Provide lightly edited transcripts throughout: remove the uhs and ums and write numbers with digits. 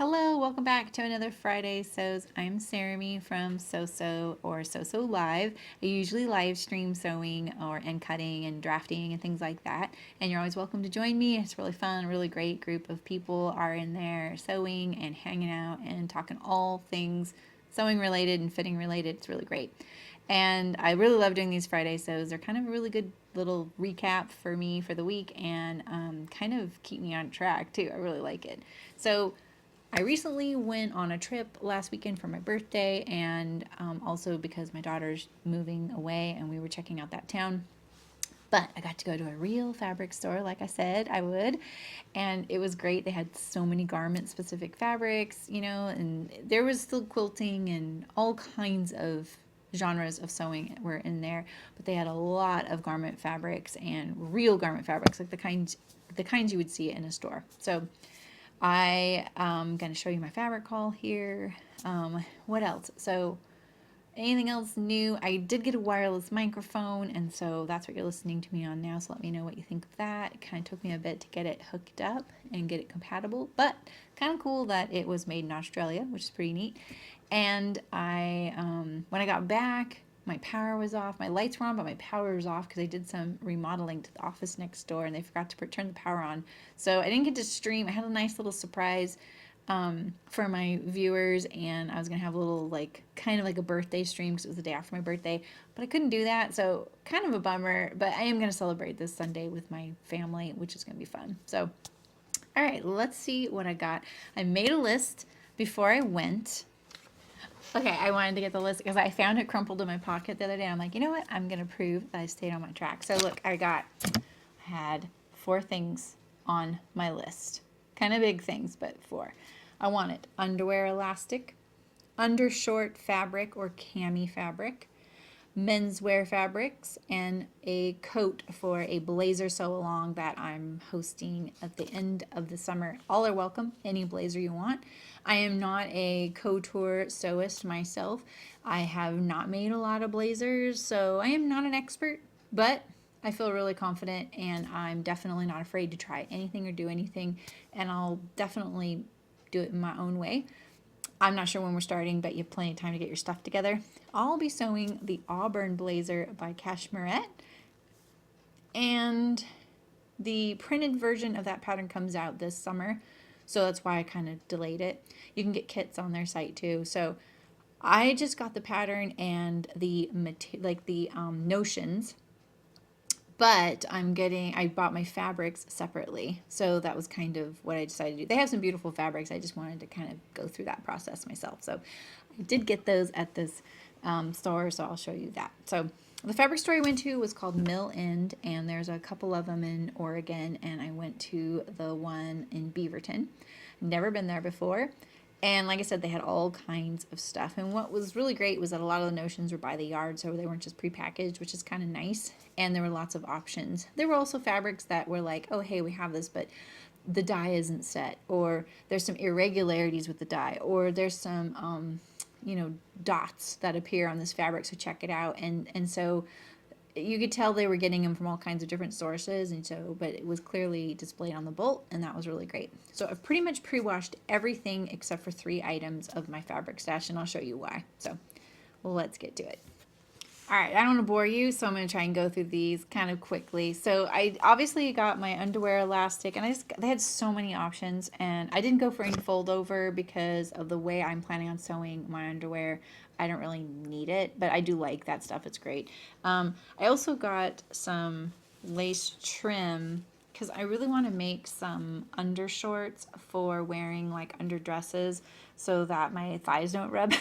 Hello, welcome back to another Friday Sews. I'm Sarami from So or So Live. I usually live stream sewing and cutting and drafting and things like that. And you're always welcome to join me. It's really fun, a really great group of people are in there sewing and hanging out and talking all things sewing related and fitting related. It's really great. And I really love doing these Friday sews. They're kind of a really good little recap for me for the week and kind of keep me on track too. I really like it. So I recently went on a trip last weekend for my birthday, and also because my daughter's moving away and we were checking out that town. But I got to go to a real fabric store, like I said I would, and it was great. They had so many garment specific fabrics, and there was still quilting and all kinds of genres of sewing were in there, but they had a lot of garment fabrics and real garment fabrics, like the kinds you would see in a store. So I am going to show you my fabric haul here. What else? So anything else new? I did get a wireless microphone, and so that's what you're listening to me on now. So let me know what you think of that. It kind of took me a bit to get it hooked up and get it compatible, but kind of cool that it was made in Australia, which is pretty neat. And when I got back, my power was off. My lights were on, but my power was off because I did some remodeling to the office next door and they forgot to turn the power on. So I didn't get to stream. I had a nice little surprise for my viewers, and I was going to have a little, kind of like a birthday stream because it was the day after my birthday, but I couldn't do that. So kind of a bummer, but I am going to celebrate this Sunday with my family, which is going to be fun. So, all right, let's see what I got. I made a list before I went. Okay, I wanted to get the list because I found it crumpled in my pocket the other day. I'm like, you know what? I'm going to prove that I stayed on my track. So look, I had 4 things on my list. Kind of big things, but 4. I wanted underwear elastic, undershort fabric or cami fabric, menswear fabrics, and a coat for a blazer sew along that I'm hosting at the end of the summer. All are welcome, any blazer you want. I am not a couture sewist myself. I have not made a lot of blazers, so I am not an expert, but I feel really confident, and I'm definitely not afraid to try anything or do anything, and I'll definitely do it in my own way. I'm not sure when we're starting, but you have plenty of time to get your stuff together. I'll be sewing the Auburn Blazer by Cashmerette, and the printed version of that pattern comes out this summer, so that's why I kind of delayed it. You can get kits on their site too. So I just got the pattern and the notions, but I bought my fabrics separately. So that was kind of what I decided to do. They have some beautiful fabrics. I just wanted to kind of go through that process myself. So I did get those at this store, so I'll show you that. So the fabric store I went to was called Mill End, and there's a couple of them in Oregon, and I went to the one in Beaverton. Never been there before. And like I said, they had all kinds of stuff. And what was really great was that a lot of the notions were by the yard, so they weren't just prepackaged, which is kind of nice. And there were lots of options. There were also fabrics that were like, oh, hey, we have this, but the dye isn't set, or there's some irregularities with the dye, or there's some, dots that appear on this fabric, so check it out. And so you could tell they were getting them from all kinds of different sources, and so, but it was clearly displayed on the bolt, and that was really great. So I've pretty much pre-washed everything except for 3 items of my fabric stash, and I'll show you why. So, well, let's get to it. All right, I don't want to bore you, so I'm going to try and go through these kind of quickly. So I obviously got my underwear elastic, and they had so many options, and I didn't go for any fold over because of the way I'm planning on sewing my underwear. I don't really need it, but I do like that stuff. It's great. I also got some lace trim because I really want to make some undershorts for wearing like underdresses so that my thighs don't rub.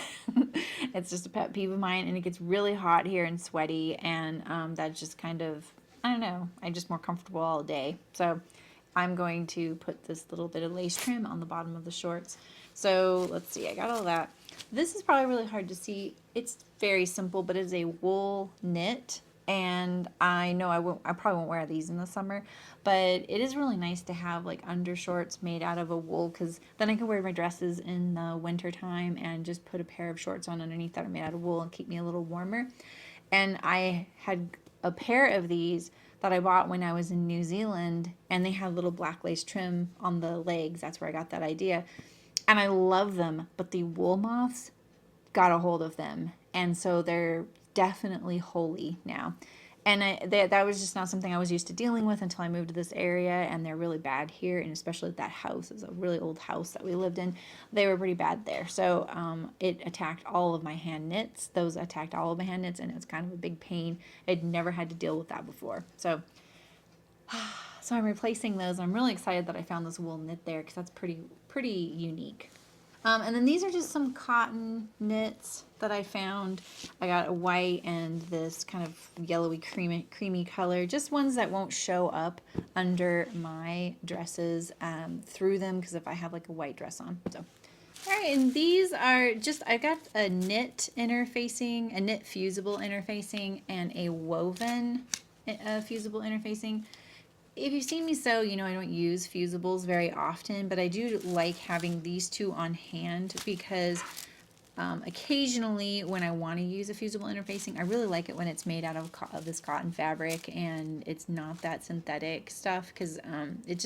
It's just a pet peeve of mine, and it gets really hot here and sweaty, and that's just kind of, I don't know, I'm just more comfortable all day. So I'm going to put this little bit of lace trim on the bottom of the shorts. So let's see, I got all that. This is probably really hard to see. It's very simple, but it's a wool knit. And I know I probably won't wear these in the summer, but it is really nice to have like undershorts made out of a wool, because then I can wear my dresses in the winter time and just put a pair of shorts on underneath that are made out of wool and keep me a little warmer. And I had a pair of these that I bought when I was in New Zealand, and they had little black lace trim on the legs. That's where I got that idea. and I love them, but the wool moths got a hold of them, and so they're definitely holy now. And that was just not something I was used to dealing with until I moved to this area, and they're really bad here, and especially that house is a really old house that we lived in. They were pretty bad there, so it attacked all of my hand knits. Those attacked all of my hand knits, and it was kind of a big pain. I'd never had to deal with that before, so I'm replacing those. I'm really excited that I found this wool knit there because that's pretty unique. And then these are just some cotton knits that I found. I got a white and this kind of yellowy creamy color. Just ones that won't show up under my dresses through them, because if I have like a white dress on. So, all right, and these are just, I got a knit interfacing, a knit fusible interfacing, and a woven fusible interfacing. If you've seen me sew, you know I don't use fusibles very often, but I do like having these two on hand because occasionally when I want to use a fusible interfacing, I really like it when it's made out of this cotton fabric and it's not that synthetic stuff, because it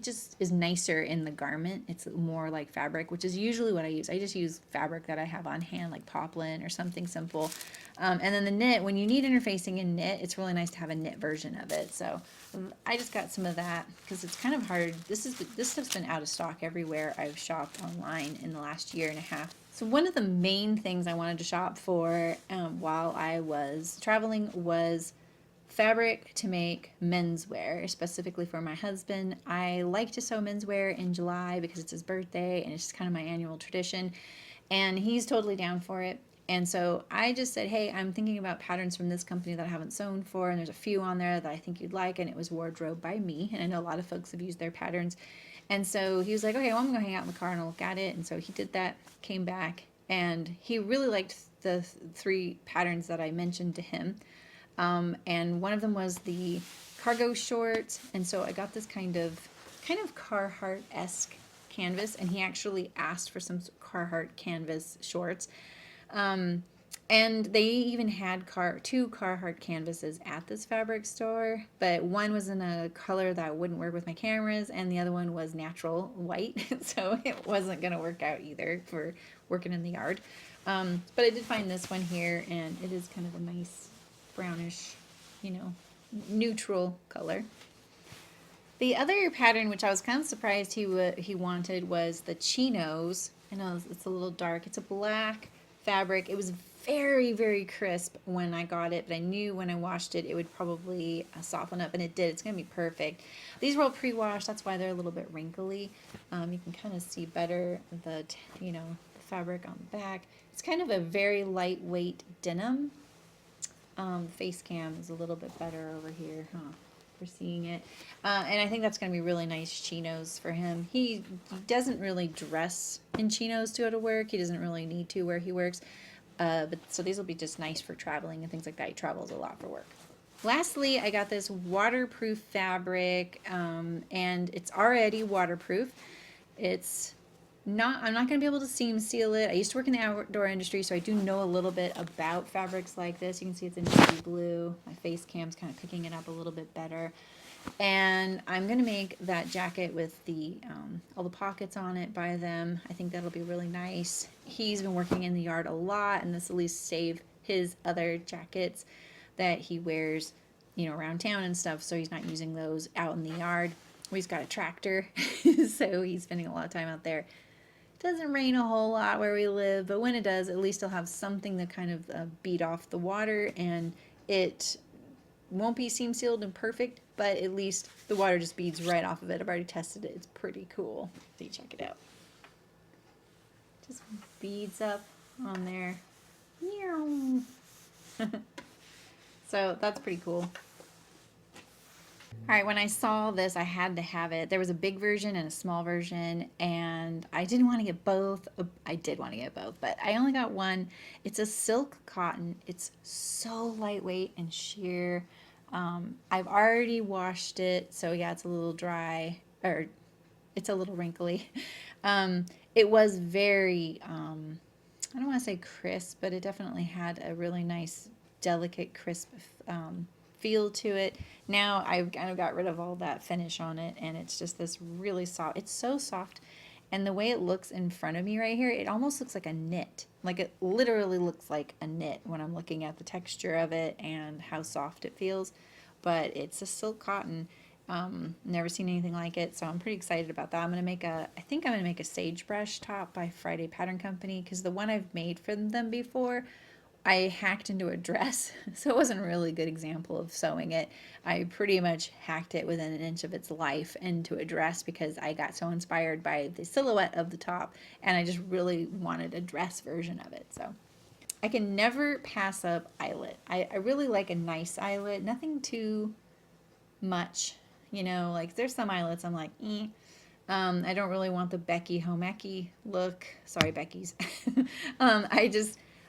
just is nicer in the garment. It's more like fabric, which is usually what I use. I just use fabric that I have on hand, like poplin or something simple. And then the knit, when you need interfacing in knit, it's really nice to have a knit version of it. So I just got some of that because it's kind of hard. This stuff's been out of stock everywhere I've shopped online in the last year and a half. So one of the main things I wanted to shop for while I was traveling was fabric to make menswear, specifically for my husband. I like to sew menswear in July because it's his birthday and it's just kind of my annual tradition, and he's totally down for it. And so I just said, hey, I'm thinking about patterns from this company that I haven't sewn for, and there's a few on there that I think you'd like, and it was Wardrobe by Me, and I know a lot of folks have used their patterns. And so he was like, okay, well, I'm going to hang out in the car and I'll look at it. And so he did that, came back, and he really liked the 3 patterns that I mentioned to him. And one of them was the cargo shorts, and so I got this kind of Carhartt-esque canvas, and he actually asked for some Carhartt canvas shorts. And they even had 2 Carhartt canvases at this fabric store, but one was in a color that wouldn't work with my cameras, and the other one was natural white, so it wasn't going to work out either for working in the yard. But I did find this one here, and it is kind of a nice brownish, neutral color. The other pattern, which I was kind of surprised he wanted, was the Chinos. I know it's a little dark. It's a black fabric. It was very, very crisp when I got it, but I knew when I washed it, it would probably soften up, and it did. It's going to be perfect. These were all pre-washed. That's why they're a little bit wrinkly. You can kind of see better the fabric on the back. It's kind of a very lightweight denim. Face cam is a little bit better over here, for seeing it. And I think that's going to be really nice chinos for him. He doesn't really dress in chinos to go to work. He doesn't really need to where he works. But so these will be just nice for traveling and things like that. He travels a lot for work. Lastly, I got this waterproof fabric, and it's already waterproof. I'm not going to be able to seam seal it. I used to work in the outdoor industry, so I do know a little bit about fabrics like this. You can see it's in navy blue. My face cam's kind of picking it up a little bit better. And I'm going to make that jacket with all the pockets on it by them. I think that'll be really nice. He's been working in the yard a lot, and this will at least save his other jackets that he wears, around town and stuff, so he's not using those out in the yard. He's got a tractor, so he's spending a lot of time out there. Doesn't rain a whole lot where we live, but when it does, at least I'll have something to kind of beat off the water, and it won't be seam sealed and perfect, but at least the water just beads right off of it. I've already tested it. It's pretty cool. So you check it out. Just beads up on there. So that's pretty cool. All right, when I saw this, I had to have it. There was a big version and a small version, and I didn't want to get both. I did want to get both, but I only got one. It's a silk cotton. It's so lightweight and sheer. I've already washed it, so yeah, it's a little dry, or it's a little wrinkly. It was very, I don't want to say crisp, but it definitely had a really nice, delicate, crisp feel to it. Now I've kind of got rid of all that finish on it, and it's just this really soft. It's so soft And the way it looks in front of me right here, it almost looks like a knit. Like it literally looks like a knit when I'm looking at the texture of it and how soft it feels. But it's a silk cotton. Never seen anything like it, so I'm pretty excited about that. I think I'm gonna make a sagebrush top by Friday Pattern Company, because the one I've made for them before, I hacked into a dress, so it wasn't a really good example of sewing it. I pretty much hacked it within an inch of its life into a dress because I got so inspired by the silhouette of the top, and I just really wanted a dress version of it. So I can never pass up eyelet. I really like a nice eyelet, nothing too much. Like there's some eyelets I'm like, eh. I don't really want the Becky Homeki look. Sorry, Becky's.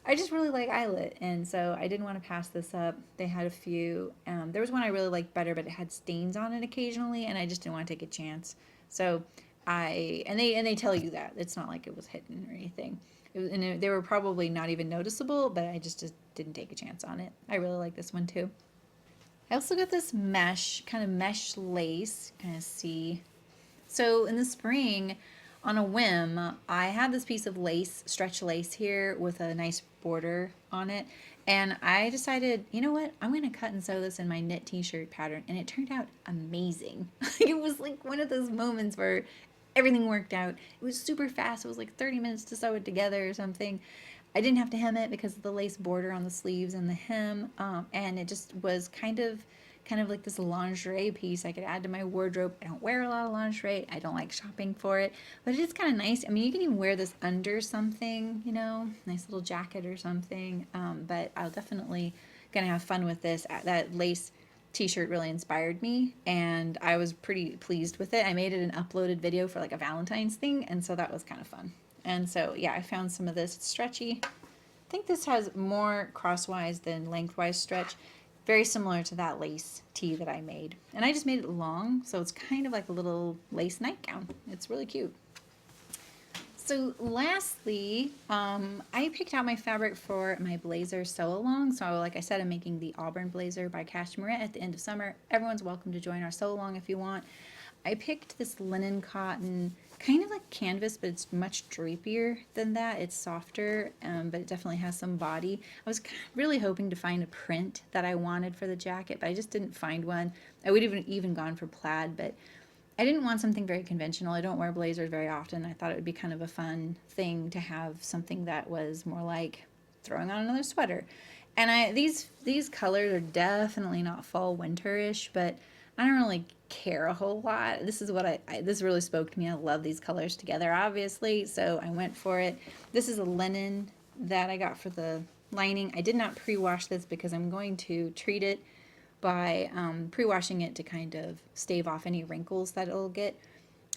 I just really like eyelet, and so I didn't want to pass this up. They had a few. There was one I really liked better, but it had stains on it occasionally, and I just didn't want to take a chance. So they tell you that it's not like it was hidden or anything. They were probably not even noticeable, but I just didn't take a chance on it. I really like this one too. I also got this kind of mesh lace, kind of see. So in the spring, on a whim, I had this piece of lace, stretch lace here with a nice border on it. And I decided, you know what? I'm going to cut and sew this in my knit t-shirt pattern. And it turned out amazing. It was like one of those moments where everything worked out. It was super fast. It was like 30 minutes to sew it together or something. I didn't have to hem it because of the lace border on the sleeves and the hem, and it just was kind of like this lingerie piece I could add to my wardrobe. I don't wear a lot of lingerie. I don't like shopping for it, but it is kind of nice. I mean, you can even wear this under something, nice little jacket or something, but I'll definitely gonna have fun with this. That lace t-shirt really inspired me, and I was pretty pleased with it. I made it an uploaded video for like a Valentine's thing, and so that was kind of fun. And so, yeah, I found some of this. It's stretchy. I think this has more crosswise than lengthwise stretch. Very similar to that lace tee that I made. And I just made it long, so it's kind of like a little lace nightgown. It's really cute. So lastly, I picked out my fabric for my blazer sew-along. So like I said, I'm making the Auburn blazer by Cashmere at the end of summer. Everyone's welcome to join our sew-along if you want. I picked this linen cotton, kind of like canvas, but it's much drapier than that. It's softer, but it definitely has some body. I was really hoping to find a print that I wanted for the jacket, but I just didn't find one. I would have even gone for plaid, but I didn't want something very conventional. I don't wear blazers very often. I thought it would be kind of a fun thing to have something that was more like throwing on another sweater. And these colors are definitely not fall winterish, but I don't really care a whole lot. This is what this really spoke to me. I love these colors together, obviously, so I went for it. This is a linen that I got for the lining. I did not pre-wash this because I'm going to treat it by pre-washing it to kind of stave off any wrinkles that it'll get.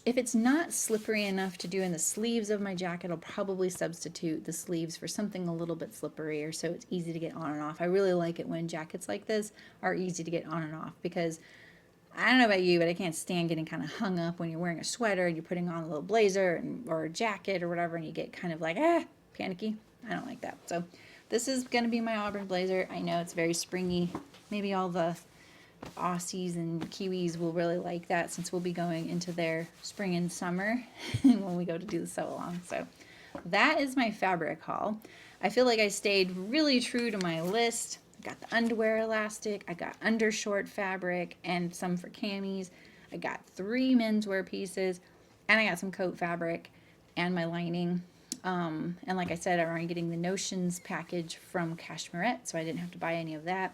If it's not slippery enough to do in the sleeves of my jacket, I'll probably substitute the sleeves for something a little bit slipperier so it's easy to get on and off. I really like it when jackets like this are easy to get on and off, because I don't know about you, but I can't stand getting kind of hung up when you're wearing a sweater and you're putting on a little blazer or a jacket or whatever, and you get kind of like, panicky. I don't like that. So this is going to be my Auburn blazer. I know it's very springy. Maybe all the Aussies and Kiwis will really like that, since we'll be going into their spring and summer when we go to do the sew along. So that is my fabric haul. I feel like I stayed really true to my list. I got the underwear elastic, I got undershort fabric and some for camis. I got 3 menswear pieces, and I got some coat fabric and my lining. And like I said, I'm already getting the Notions package from Cashmere, so I didn't have to buy any of that.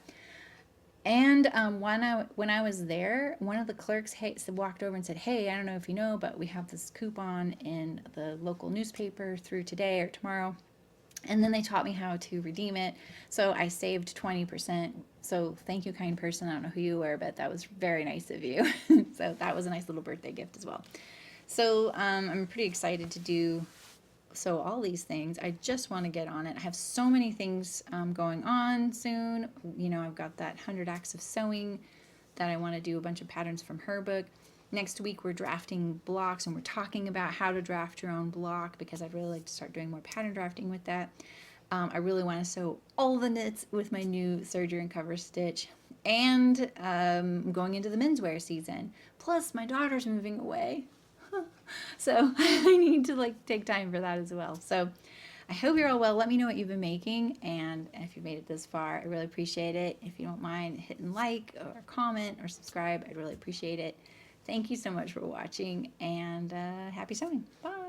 And when I was there, one of the clerks walked over and said, "Hey, I don't know if you know, but we have this coupon in the local newspaper through today or tomorrow." And then they taught me how to redeem it. So I saved 20%. So thank you, kind person. I don't know who you were, but that was very nice of you. So that was a nice little birthday gift as well. So I'm pretty excited to sew all these things. I just want to get on it. I have so many things going on soon. I've got that 100 Acts of Sewing that I want to do a bunch of patterns from her book. Next week we're drafting blocks, and we're talking about how to draft your own block, because I'd really like to start doing more pattern drafting with that. I really want to sew all the knits with my new Serger and Coverstitch, and going into the menswear season. Plus my daughter's moving away. So I need to like take time for that as well. So I hope you're all well. Let me know what you've been making, and if you've made it this far, I really appreciate it. If you don't mind hitting like or comment or subscribe, I'd really appreciate it. Thank you so much for watching, and happy sewing. Bye.